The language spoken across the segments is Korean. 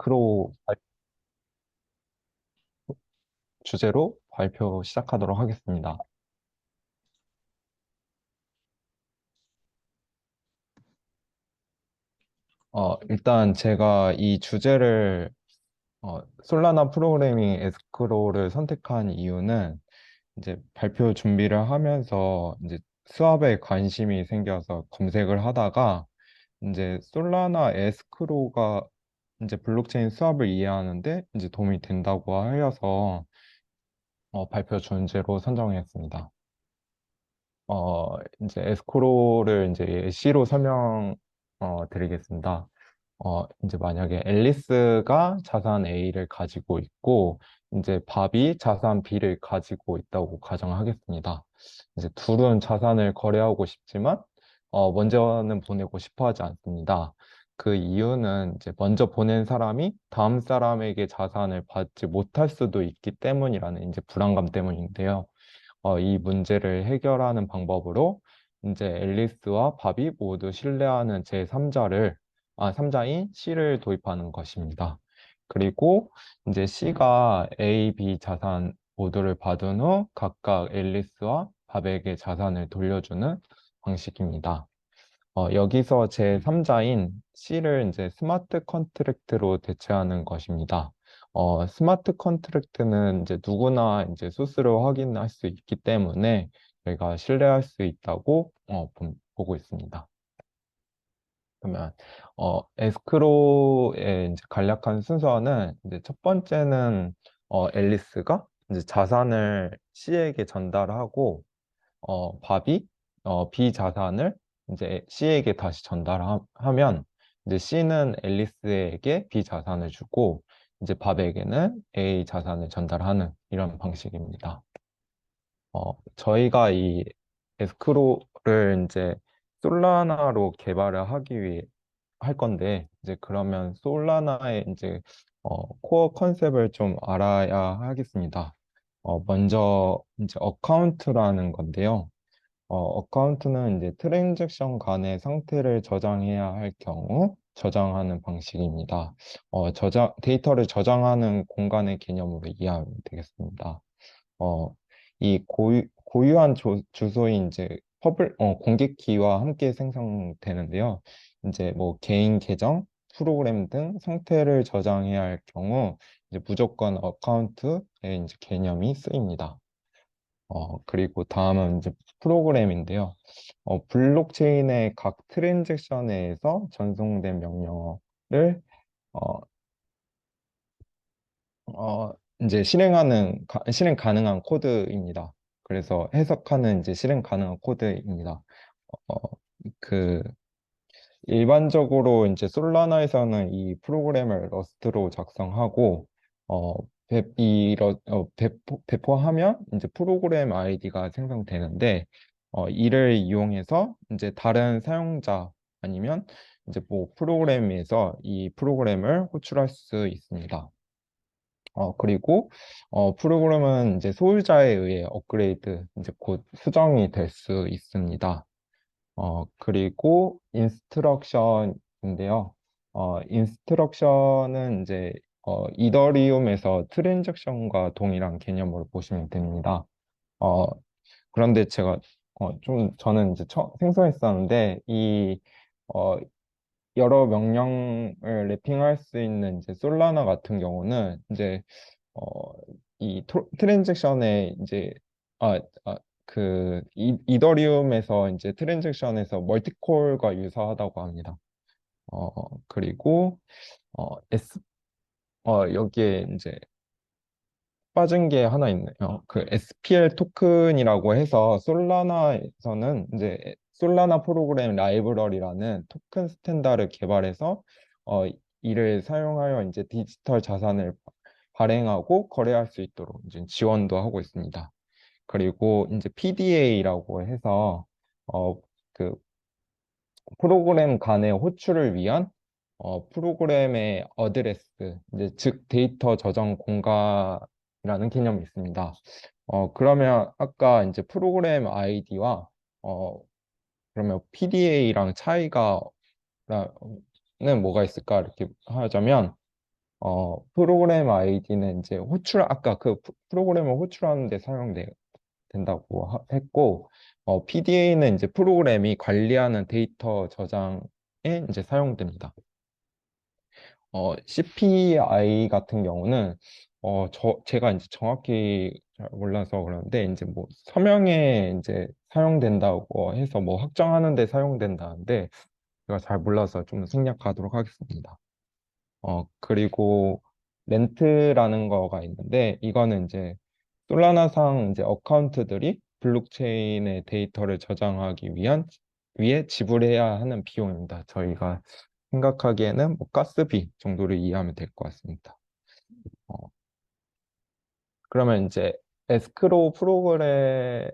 에스크로 주제로 발표 시작하도록 하겠습니다. 일단 제가 이 주제를 솔라나 프로그래밍 에스크로를 선택한 이유는 이제 발표 준비를 하면서 이제 수업에 관심이 생겨서 검색을 하다가 이제 솔라나 에스크로가 이제 블록체인 수업을 이해하는데 이제 도움이 된다고 하여서 발표 준제로 선정했습니다. 이제 에스코로를 이제 예시로 설명 드리겠습니다. 이제 만약에 앨리스가 자산 A를 가지고 있고, 이제 밥이 자산 B를 가지고 있다고 가정하겠습니다. 이제 둘은 자산을 거래하고 싶지만, 먼저는 보내고 싶어 하지 않습니다. 그 이유는 이제 먼저 보낸 사람이 다음 사람에게 자산을 받지 못할 수도 있기 때문이라는 이제 불안감 때문인데요. 이 문제를 해결하는 방법으로 이제 앨리스와 밥이 모두 신뢰하는 제3자인 C를 도입하는 것입니다. 그리고 이제 C가 A, B 자산 모두를 받은 후 각각 앨리스와 밥에게 자산을 돌려주는 방식입니다. 여기서 제3자인 C를 이제 스마트 컨트랙트로 대체하는 것입니다. 스마트 컨트랙트는 이제 누구나 이제 스스로 확인할 수 있기 때문에 저희가 신뢰할 수 있다고 보고 있습니다. 그러면 에스크로의 이제 간략한 순서는 이제 첫 번째는 앨리스가 이제 자산을 C에게 전달하고 밥이 B 자산을 이제 C에게 다시 전달하면 이제 C는 앨리스에게 B 자산을 주고 이제 밥에게는 A 자산을 전달하는 이런 방식입니다. 저희가 이 에스크로를 이제 솔라나로 개발을 하기 위해 할 건데 이제 그러면 솔라나의 이제 코어 컨셉을 좀 알아야 하겠습니다. 먼저 이제 어카운트라는 건데요. 어카운트는 이제 트랜잭션 간의 상태를 저장해야 할 경우 저장하는 방식입니다. 데이터를 저장하는 공간의 개념으로 이해하면 되겠습니다. 어, 이 고유한 주소인 이제 공개 키와 함께 생성되는데요. 이제 뭐 개인 계정, 프로그램 등 상태를 저장해야 할 경우 이제 무조건 어카운트의 이제 개념이 쓰입니다. 그리고 다음은 이제 프로그램인데요. 블록체인의 각 트랜잭션에서 전송된 명령어를 어, 이제 실행 가능한 코드입니다. 그래서 해석하는 이제 실행 가능한 코드입니다. 어, 그 일반적으로 이제 솔라나에서는 이 프로그램을 러스트로 작성하고 어, 배포하면 이제 프로그램 아이디가 생성되는데 이를 이용해서 이제 다른 사용자 아니면 이제 뭐 프로그램에서 이 프로그램을 호출할 수 있습니다. 그리고 프로그램은 이제 소유자에 의해 업그레이드 이제 곧 수정이 될 수 있습니다. 그리고 인스트럭션인데요. 인스트럭션은 이제 이더리움에서 트랜잭션과 동일한 개념으로 보시면 됩니다. 어, 그런데 제가 저는 이제 생소했었는데 어, 여러 명령을 랩핑할 수 있는 이제 솔라나 같은 경우는 이제 어, 트랜잭션에 이제 아, 아, 이더리움에서 이제 트랜잭션에서 멀티콜과 유사하다고 합니다. 그리고 S 여기에 이제 빠진 게 하나 있네요. 그 SPL 토큰이라고 해서 솔라나에서는 이제 솔라나 프로그램 라이브러리라는 토큰 스탠다를 개발해서 어, 이를 사용하여 이제 디지털 자산을 발행하고 거래할 수 있도록 이제 지원도 하고 있습니다. 그리고 이제 PDA라고 해서 어, 그 프로그램 간의 호출을 위한 프로그램의 어드레스, 이제 즉 데이터 저장 공간이라는 개념이 있습니다. 그러면 아까 이제 프로그램 아이디와 그러면 PDA랑 차이가 는 뭐가 있을까 이렇게 하자면 프로그램 아이디는 이제 아까 그 프로그램을 호출하는 데 된다고 했고, PDA는 이제 프로그램이 관리하는 데이터 저장에 이제 사용됩니다. CPI 같은 경우는 제가 이제 정확히 잘 몰라서 그러는데 이제 뭐 서명에 이제 사용된다고 해서 뭐 확정하는 데 사용된다는데 제가 잘 몰라서 좀 생략하도록 하겠습니다. 그리고 렌트라는 거가 있는데 이거는 이제 솔라나상 이제 어카운트들이 블록체인의 데이터를 저장하기 위해 지불해야 하는 비용입니다. 저희가 생각하기에는 뭐 가스비 정도를 이해하면 될 것 같습니다. 어, 그러면 이제 에스크로 프로그램을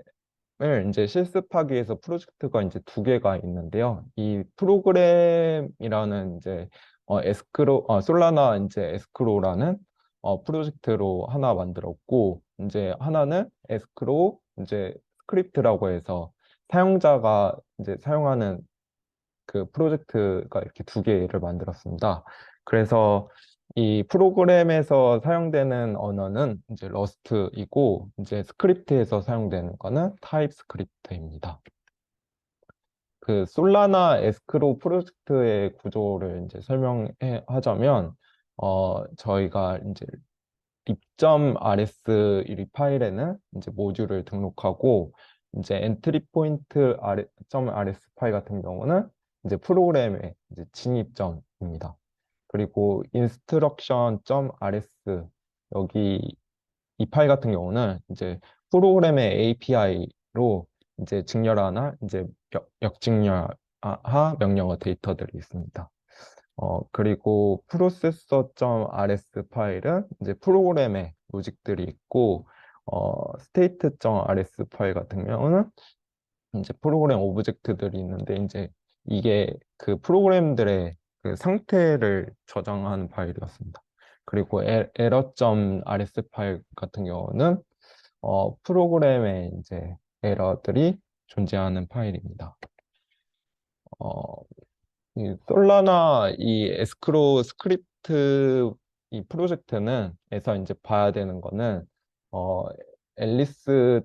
이제 실습하기 위해서 프로젝트가 이제 두 개가 있는데요. 이 프로그램이라는 이제 솔라나 이제 에스크로라는 프로젝트로 하나 만들었고, 이제 하나는 에스크로 이제 스크립트라고 해서 사용자가 이제 사용하는 그 프로젝트가 이렇게 두 개를 만들었습니다. 그래서 이 프로그램에서 사용되는 언어는 이제 러스트이고, 이제 스크립트에서 사용되는 거는 타입스크립트입니다. 그 솔라나 에스크로 프로젝트의 구조를 이제 설명하자면, 저희가 이제 lib.rs 이 파일에는 이제 모듈을 등록하고, 이제 엔트리 포인트 .rs 파일 같은 경우는 이제 프로그램의 이제 진입점입니다. 그리고 instruction.rs 여기 이 파일 같은 경우는 이제 프로그램의 API로 이제 직렬하나 이제 역직렬하 명령어 데이터들이 있습니다. 그리고 processor.rs 파일은 이제 프로그램의 로직들이 있고, state.rs 파일 같은 경우는 이제 프로그램 오브젝트들이 있는데, 이제 이게 그 프로그램들의 그 상태를 저장하는 파일이었습니다. 그리고 error.rs 파일 같은 경우는 프로그램의 이제 에러들이 존재하는 파일입니다. 어, 이 솔라나 이 에스크로 스크립트 이 프로젝트에서 이제 봐야 되는 거는 어 앨리스의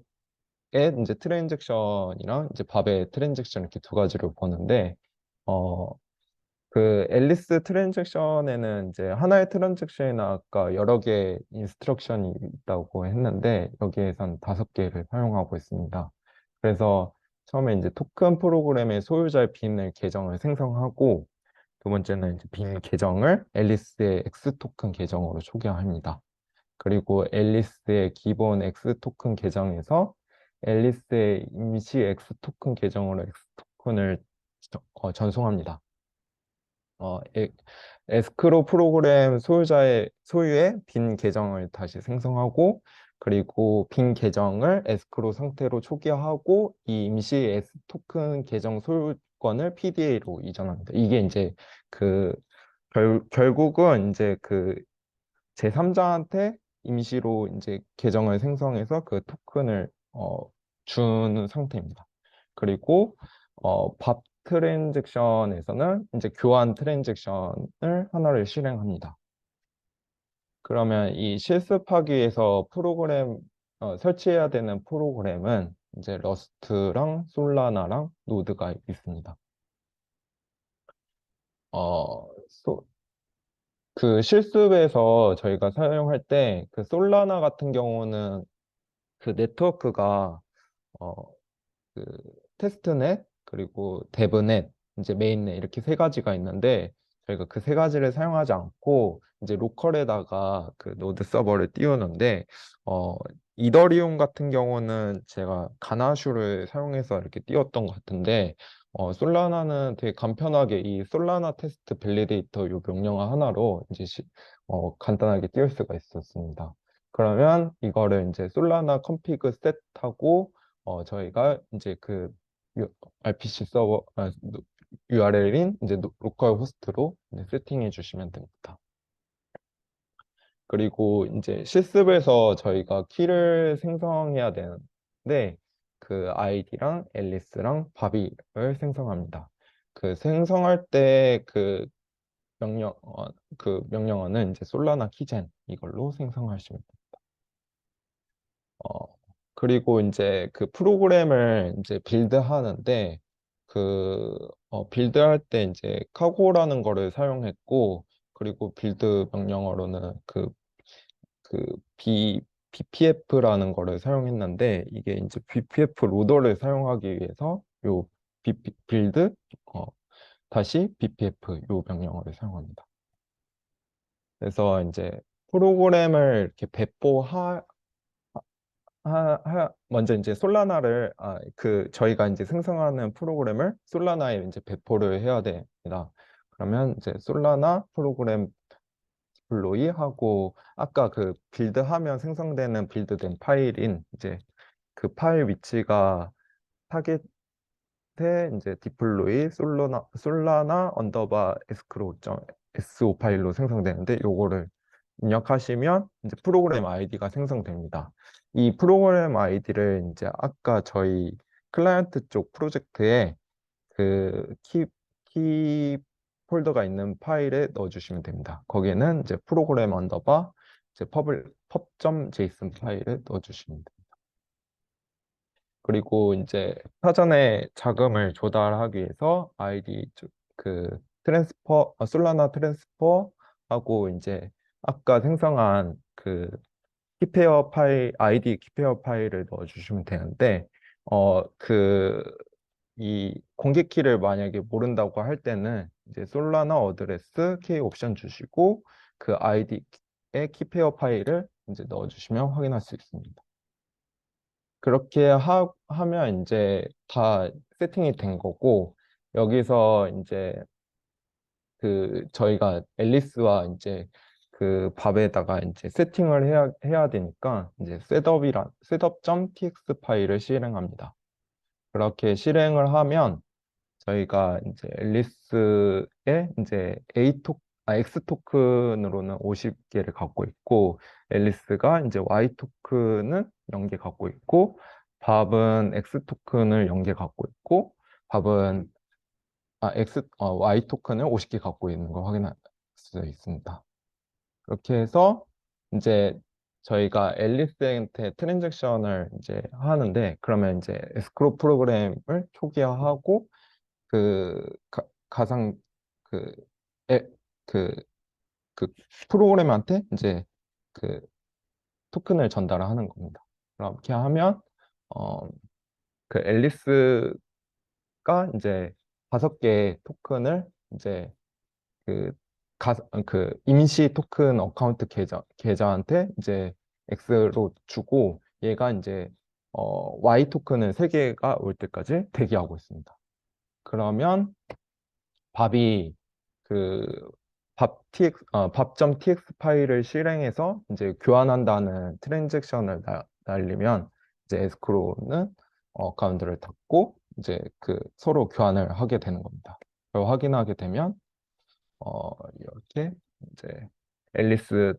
이제 트랜잭션이랑 이제 밥의 트랜잭션 이렇게 두 가지를 보는데 어 그 앨리스 트랜잭션에는 이제 하나의 트랜잭션이나 아까 여러 개의 인스트럭션이 있다고 했는데 여기에선 5개를 사용하고 있습니다. 그래서 처음에 이제 토큰 프로그램의 소유자의 빈을 계정을 생성하고 두 번째는 이제 빈 계정을 앨리스의 X 토큰 계정으로 초기화합니다. 그리고 앨리스의 기본 X 토큰 계정에서 앨리스의 임시 X 토큰 계정으로 X 토큰을 전송합니다. 어, 에, 에스크로 프로그램 소유의 빈 계정을 다시 생성하고 그리고 빈 계정을 에스크로 상태로 초기화하고 이 임시 S 토큰 계정 소유권을 PDA로 이전합니다. 이게 이제 그 결국은 이제 그 제3자한테 임시로 이제 계정을 생성해서 그 토큰을 주는 상태입니다. 그리고 밥 트랜잭션에서는 이제 교환 트랜잭션을 하나를 실행합니다. 그러면 이 실습하기 위해서 설치해야 되는 프로그램은 이제 러스트랑 솔라나랑 노드가 있습니다. 어, 그 실습에서 저희가 사용할 때 그 솔라나 같은 경우는 그 네트워크가 어, 그 테스트넷 그리고 데브넷 이제 메인넷 이렇게 세 가지가 있는데 저희가 그 세 가지를 사용하지 않고 이제 로컬에다가 그 노드 서버를 띄우는데 어 이더리움 같은 경우는 제가 가나슈를 사용해서 이렇게 띄웠던 것 같은데 솔라나는 되게 간편하게 이 솔라나 테스트 밸리데이터 요 명령 하나로 이제 간단하게 띄울 수가 있었습니다. 그러면 이거를 이제 솔라나 컨피그 셋하고 저희가 이제 그 RPC 서버 URL인 이제 로컬 호스트로 이제 세팅해 주시면 됩니다. 그리고 이제 실습에서 저희가 키를 생성해야 되는데 그 아이디랑 앨리스랑 바비를 생성합니다. 그 생성할 때그 그 명령어는 이제 솔라나 키젠 이걸로 생성하시면 돼요. 어, 그리고 이제 그 프로그램을 이제 빌드하는데 빌드할 때 이제 카고라는 거를 사용했고, 그리고 빌드 명령어로는 그 BPF라는 거를 사용했는데, 이게 이제 BPF 로더를 사용하기 위해서 요 빌드 어, 다시 BPF 요 명령어를 사용합니다. 그래서 이제 프로그램을 이렇게 먼저 이제 솔라나를, 저희가 이제 생성하는 프로그램을 솔라나에 이제 배포를 해야 됩니다. 그러면 이제 솔라나 프로그램 디플로이 하고, 아까 그 빌드하면 생성되는 빌드된 파일인 이제 그 파일 위치가 타겟에 이제 디플로이 솔라나 언더바 escrow.so 파일로 생성되는데, 요거를 입력하시면 이제 프로그램 아이디가 생성됩니다. 이 프로그램 아이디를 이제 아까 저희 클라이언트 쪽 프로젝트에 그 키 폴더가 있는 파일에 넣어주시면 됩니다. 거기에는 이제 프로그램 언더바 이제 pub.json 파일에 넣어주시면 됩니다. 그리고 이제 사전에 자금을 조달하기 위해서 그 솔라나 트랜스퍼 하고 이제 아까 생성한 그 아이디 키페어 파일을 넣어주시면 되는데, 이 공개 키를 만약에 모른다고 할 때는 이제 솔라나 어드레스 K 옵션 주시고 그 아이디의 키페어 파일을 이제 넣어주시면 확인할 수 있습니다. 그렇게 하면 이제 다 세팅이 된 거고, 여기서 이제 저희가 앨리스와 이제 그 밥에다가 이제 세팅을 해야 되니까 이제 셋업.txt 파일을 실행합니다. 그렇게 실행을 하면 저희가 이제 앨리스에 이제 X 토큰으로는 50개를 갖고 있고, 앨리스가 이제 Y 토큰은 0개 갖고 있고, 밥은 X 토큰을 0개 갖고 있고, 밥은 Y 토큰을 50개 갖고 있는 걸 확인할 수 있습니다. 그렇게 해서 이제 저희가 앨리스한테 트랜잭션을 이제 하는데, 그러면 이제 에스크로 프로그램을 초기화하고 그 가상 그, 에, 그, 그 프로그램한테 이제 그 토큰을 전달하는 겁니다. 그렇게 하면 어, 그 앨리스가 이제 5개의 토큰을 이제 그, 그 임시 토큰 어카운트 계좌한테 이제 X로 주고, 얘가 이제 Y 토큰을 3개가 올 때까지 대기하고 있습니다. 그러면 밥이 그 밥.tx 파일을 실행해서 이제 교환한다는 트랜잭션을 날리면 이제 에스크로는 어카운트를 닫고 이제 그 서로 교환을 하게 되는 겁니다. 그걸 확인하게 되면 이렇게 이제 앨리스의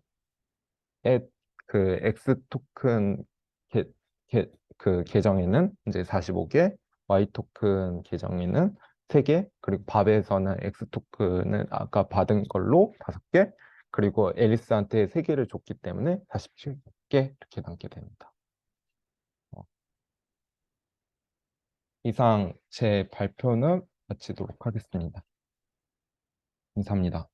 그 X 토큰 계, 그 계정에는 이제 45개, Y 토큰 계정에는 3개, 그리고 밥에서는 X 토큰은 아까 받은 걸로 5개, 그리고 앨리스한테 3개를 줬기 때문에 47개 이렇게 남게 됩니다. 어, 이상 제 발표는 마치도록 하겠습니다. 감사합니다.